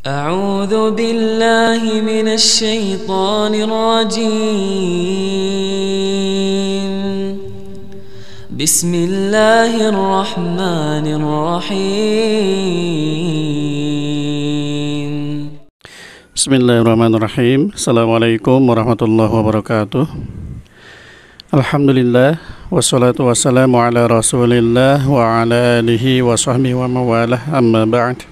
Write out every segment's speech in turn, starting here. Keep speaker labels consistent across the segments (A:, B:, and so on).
A: أعوذ بالله من الشيطان الرجيم بسم الله الرحمن الرحيم
B: Bismillahirrahmanirrahim. Assalamualaikum warahmatullahi wabarakatuh. Alhamdulillah, wassalatu wassalamu ala rasulillah wa ala alihi wa sahbihi wa mawalah, amma ba'd.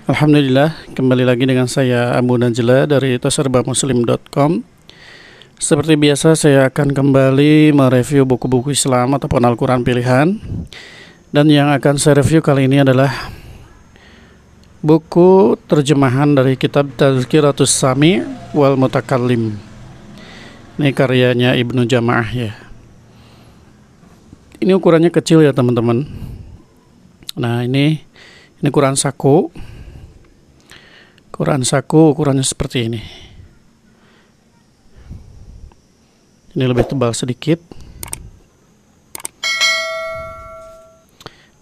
B: Alhamdulillah, kembali lagi dengan saya Abu Najla dari taserbamuslim.com. Seperti biasa, saya akan kembali mereview buku-buku Islam ataupun Al-Quran pilihan. Dan yang akan saya review kali ini adalah buku terjemahan dari kitab Tazkiratus Sami' wal Mutakallim. Ini karyanya Ibnu Jama'ah ya. Ini ukurannya kecil ya teman-teman. Nah ini ukuran saku. Ukuran saku ukurannya seperti ini. Ini lebih tebal sedikit.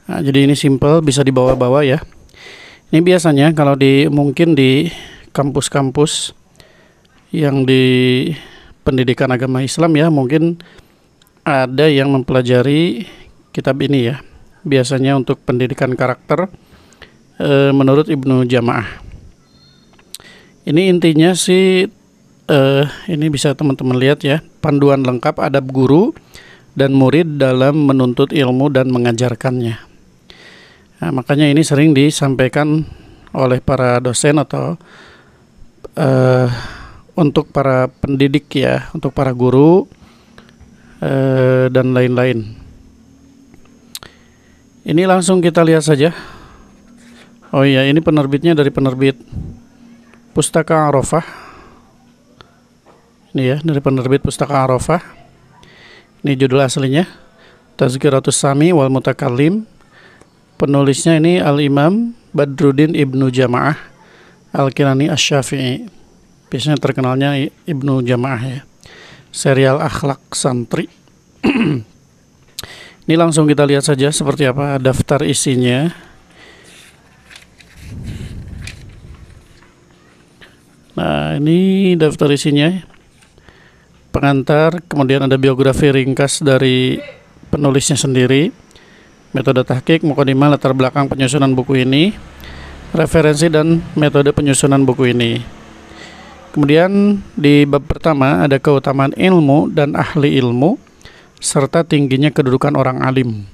B: Nah, jadi ini simple, bisa dibawa-bawa ya. Ini biasanya kalau mungkin di kampus-kampus yang di pendidikan agama Islam ya, mungkin ada yang mempelajari kitab ini ya. Biasanya untuk pendidikan karakter menurut Ibnu Jama'ah. Ini intinya sih ini bisa teman-teman lihat ya, panduan lengkap adab guru dan murid dalam menuntut ilmu dan mengajarkannya. Nah, makanya ini sering disampaikan oleh para dosen atau untuk para pendidik ya, untuk para guru dan lain-lain. Ini langsung kita lihat saja. Oh iya, ini penerbitnya dari penerbit Pustaka Arafah. Ini ya, dari penerbit Pustaka Arafah. Ini judul aslinya Tazkiratus Sami' wal Mutakallim. Penulisnya ini Al-Imam Badruddin Ibnu Jama'ah Al-Kinani Asy-Syafi'i. Biasanya terkenalnya Ibnu Jama'ah ya. Serial akhlak santri. Ini langsung kita lihat saja seperti apa daftar isinya. Nah, ini daftar isinya. Pengantar, kemudian ada biografi ringkas dari penulisnya sendiri, metode tahqiq, mukadimah, latar belakang penyusunan buku ini, referensi dan metode penyusunan buku ini. Kemudian di bab pertama ada keutamaan ilmu dan ahli ilmu serta tingginya kedudukan orang alim.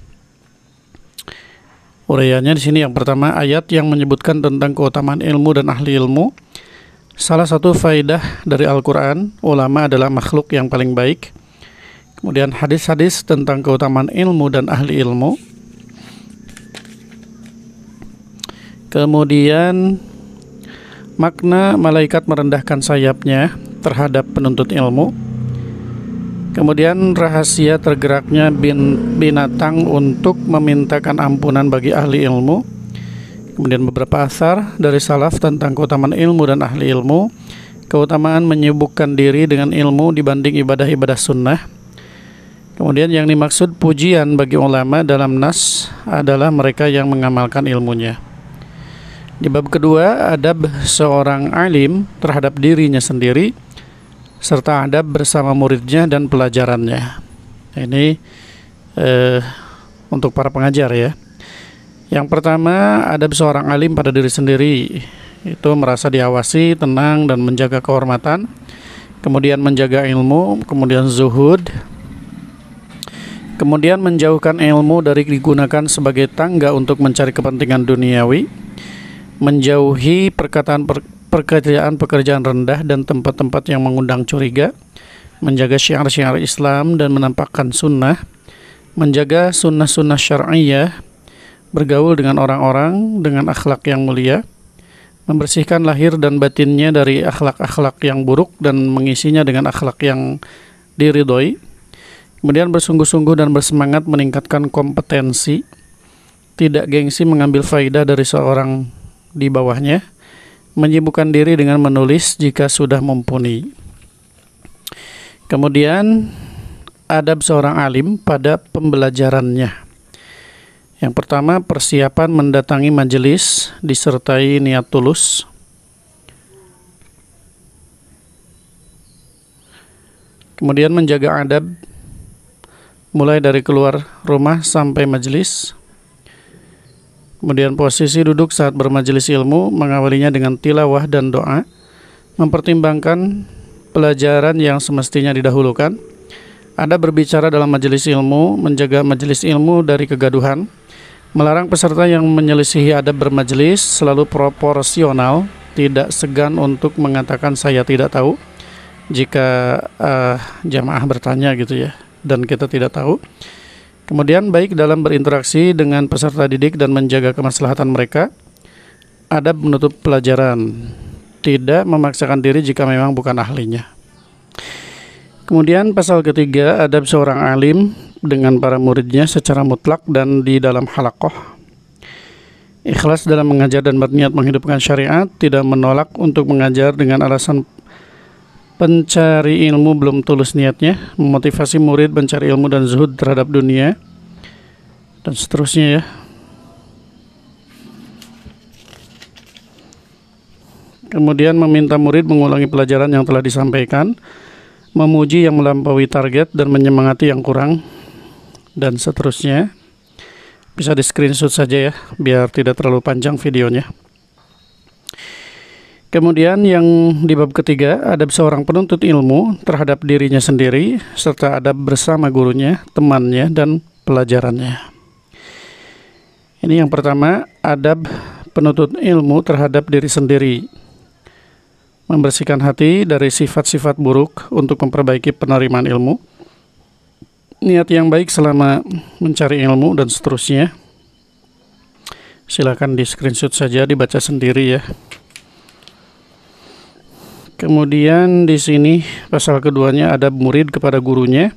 B: Uraiannya di sini yang pertama, ayat yang menyebutkan tentang keutamaan ilmu dan ahli ilmu. Salah satu faidah dari Al-Quran, ulama adalah makhluk yang paling baik. Kemudian hadis-hadis tentang keutamaan ilmu dan ahli ilmu. Kemudian makna malaikat merendahkan sayapnya terhadap penuntut ilmu. Kemudian rahasia tergeraknya binatang untuk memintakan ampunan bagi ahli ilmu. Kemudian beberapa asar dari salaf tentang keutamaan ilmu dan ahli ilmu. Keutamaan menyibukkan diri dengan ilmu dibanding ibadah-ibadah sunnah. Kemudian yang dimaksud pujian bagi ulama dalam nas adalah mereka yang mengamalkan ilmunya. Di bab kedua, adab seorang alim terhadap dirinya sendiri serta adab bersama muridnya dan pelajarannya. Ini untuk para pengajar ya. Yang pertama, adab seorang alim pada diri sendiri, itu merasa diawasi, tenang dan menjaga kehormatan. Kemudian menjaga ilmu, kemudian zuhud. Kemudian menjauhkan ilmu dari digunakan sebagai tangga untuk mencari kepentingan duniawi. Menjauhi pekerjaan rendah dan tempat-tempat yang mengundang curiga. Menjaga syiar-syiar Islam dan menampakkan sunnah. Menjaga sunnah-sunnah syar'iyah. Bergaul dengan orang-orang dengan akhlak yang mulia. Membersihkan lahir dan batinnya dari akhlak-akhlak yang buruk dan mengisinya dengan akhlak yang diridhoi. Kemudian bersungguh-sungguh dan bersemangat meningkatkan kompetensi. Tidak gengsi mengambil faidah dari seorang di bawahnya. Menyibukkan diri dengan menulis jika sudah mumpuni. Kemudian adab seorang alim pada pembelajarannya. Yang pertama, persiapan mendatangi majelis disertai niat tulus. Kemudian menjaga adab mulai dari keluar rumah sampai majelis. Kemudian posisi duduk saat bermajelis ilmu, mengawalinya dengan tilawah dan doa, mempertimbangkan pelajaran yang semestinya didahulukan. Ada berbicara dalam majelis ilmu, menjaga majelis ilmu dari kegaduhan, melarang peserta yang menyelisihi adab bermajelis, selalu proporsional, tidak segan untuk mengatakan saya tidak tahu jika jamaah bertanya gitu ya, dan kita tidak tahu. Kemudian baik dalam berinteraksi dengan peserta didik dan menjaga kemaslahatan mereka. Adab menutup pelajaran, tidak memaksakan diri jika memang bukan ahlinya. Kemudian pasal ketiga, adab seorang alim dengan para muridnya secara mutlak dan di dalam halaqah. Ikhlas dalam mengajar dan berniat menghidupkan syariat, tidak menolak untuk mengajar dengan alasan pencari ilmu belum tulus niatnya, memotivasi murid mencari ilmu dan zuhud terhadap dunia, dan seterusnya ya. Kemudian meminta murid mengulangi pelajaran yang telah disampaikan, memuji yang melampaui target dan menyemangati yang kurang, dan seterusnya. Bisa di screenshot saja ya, biar tidak terlalu panjang videonya. Kemudian yang di bab ketiga, adab seorang penuntut ilmu terhadap dirinya sendiri, serta adab bersama gurunya, temannya, dan pelajarannya. Ini yang pertama, adab penuntut ilmu terhadap diri sendiri. Membersihkan hati dari sifat-sifat buruk untuk memperbaiki penerimaan ilmu. Niat yang baik selama mencari ilmu, dan seterusnya. Silakan di screenshot saja, dibaca sendiri ya. Kemudian di sini pasal keduanya, adab murid kepada gurunya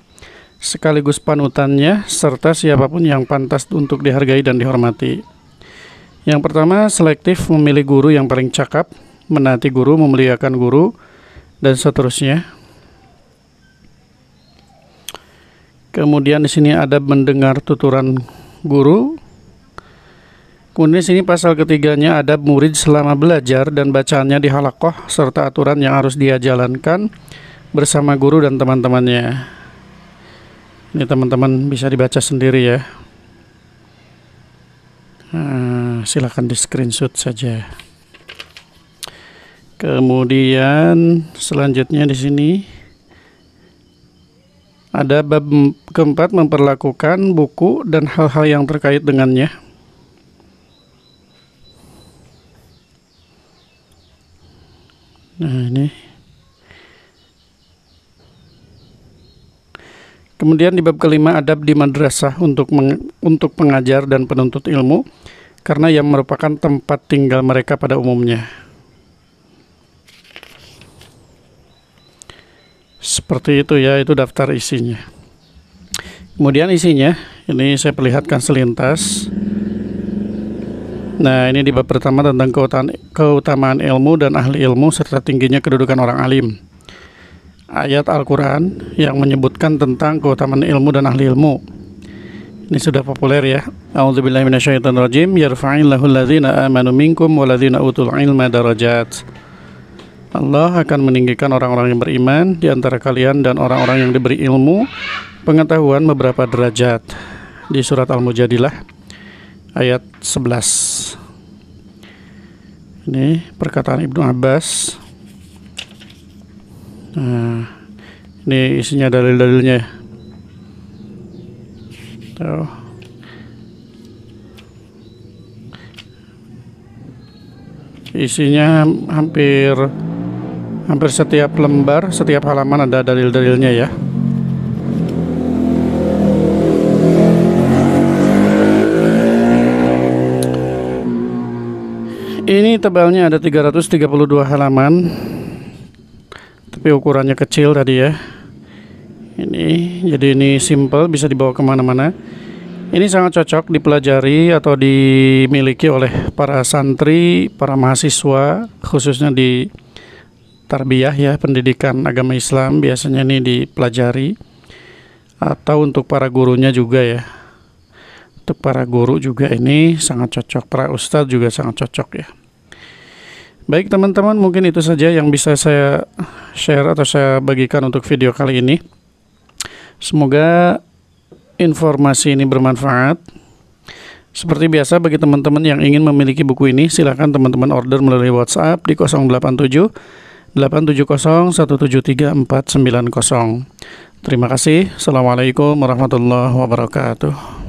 B: sekaligus panutannya serta siapapun yang pantas untuk dihargai dan dihormati. Yang pertama, selektif memilih guru yang paling cakap, menaati guru, memuliakan guru, dan seterusnya. Kemudian di sini adab mendengar tuturan guru. Kemudian di sini pasal ketiganya, adab murid selama belajar dan bacaannya di halaqah serta aturan yang harus dia jalankan bersama guru dan teman-temannya. Ini teman-teman bisa dibaca sendiri ya. Silakan di screenshot saja. Kemudian selanjutnya di sini ada bab keempat, memperlakukan buku dan hal-hal yang terkait dengannya. Nah ini. Kemudian di bab kelima, adab di madrasah untuk pengajar dan penuntut ilmu, karena yang merupakan tempat tinggal mereka pada umumnya. Seperti itu ya, itu daftar isinya. Kemudian isinya, ini saya perlihatkan selintas. Nah, ini di bab pertama tentang keutamaan ilmu dan ahli ilmu serta tingginya kedudukan orang alim. Ayat Al-Quran yang menyebutkan tentang keutamaan ilmu dan ahli ilmu. Ini sudah populer ya. A'udzubillahi minasyaitonirrajim. Yarfa'illahu alladzina amanu minkum walladzina utul ilma darajat. Allah akan meninggikan orang-orang yang beriman di antara kalian dan orang-orang yang diberi ilmu pengetahuan beberapa derajat. Di surat Al-Mujadilah ayat 11. Ini perkataan Ibnu Abbas. Nah, ini isinya dalil-dalilnya. Tuh. Isinya hampir setiap lembar, setiap halaman ada dalil-dalilnya ya. Ini tebalnya ada 332 halaman, tapi ukurannya kecil tadi ya. Jadi ini simple, bisa dibawa kemana-mana. Ini sangat cocok dipelajari atau dimiliki oleh para santri, para mahasiswa, khususnya di tarbiyah ya, pendidikan agama Islam biasanya ini dipelajari. Atau untuk para gurunya juga ya. Untuk para guru juga ini sangat cocok, para ustadz juga sangat cocok ya. Baik teman-teman, mungkin itu saja yang bisa saya share atau saya bagikan untuk video kali ini. Semoga informasi ini bermanfaat. Seperti biasa, bagi teman-teman yang ingin memiliki buku ini, silakan teman-teman order melalui WhatsApp di 087 870 173 490. Terima kasih. Assalamualaikum warahmatullahi wabarakatuh.